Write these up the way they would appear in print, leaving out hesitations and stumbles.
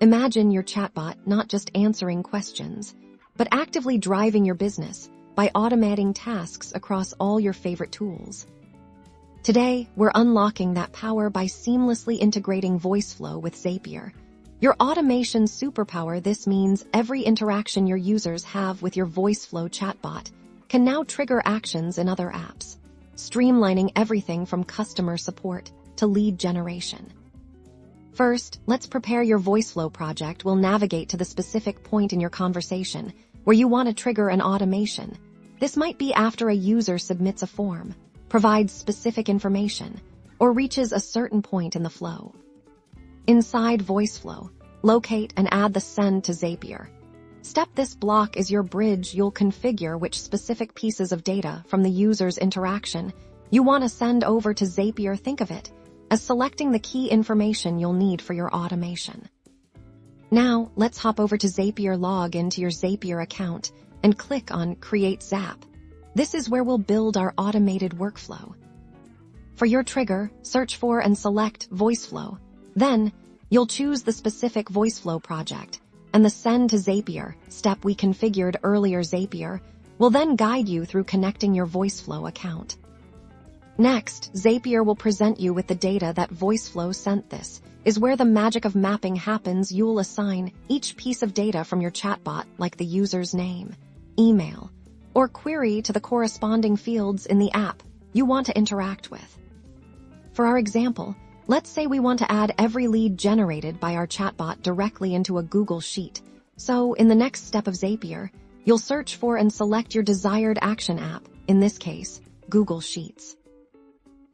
Imagine your chatbot not just answering questions, but actively driving your business by automating tasks across all your favorite tools. Today, we're unlocking that power by seamlessly integrating Voiceflow with Zapier. Your automation superpower. This means every interaction your users have with your Voiceflow chatbot can now trigger actions in other apps, streamlining everything from customer support to lead generation. First, let's prepare your Voiceflow project. We'll navigate to the specific point in your conversation where you want to trigger an automation. This might be after a user submits a form, provides specific information, or reaches a certain point in the flow. Inside Voiceflow, locate and add the send to Zapier. This block is your bridge. You'll configure which specific pieces of data from the user's interaction you want to send over to Zapier. Think of it as selecting the key information you'll need for your automation. Now, let's hop over to Zapier. Log into your Zapier account and click on Create Zap. This is where we'll build our automated workflow. For your trigger, search for and select Voiceflow. Then, you'll choose the specific Voiceflow project, and the Send to Zapier step we configured earlier. Zapier will then guide you through connecting your Voiceflow account. Next, Zapier will present you with the data that Voiceflow sent. This is where the magic of mapping happens. You'll assign each piece of data from your chatbot, like the user's name, email, or query, to the corresponding fields in the app you want to interact with. For our example, let's say we want to add every lead generated by our chatbot directly into a Google Sheet. So, in the next step of Zapier, you'll search for and select your desired action app, in this case, Google Sheets.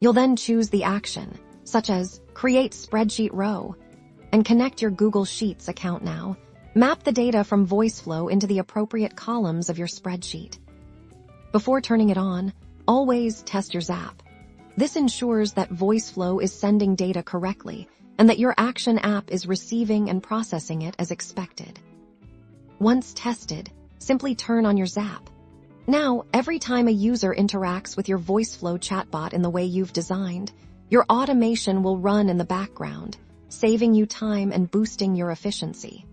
You'll then choose the action, such as Create Spreadsheet Row, and connect your Google Sheets account. Now, map the data from Voiceflow into the appropriate columns of your spreadsheet. Before turning it on, always test your Zap. This ensures that Voiceflow is sending data correctly and that your action app is receiving and processing it as expected. Once tested, simply turn on your Zap. Now, every time a user interacts with your Voiceflow chatbot in the way you've designed, your automation will run in the background, saving you time and boosting your efficiency.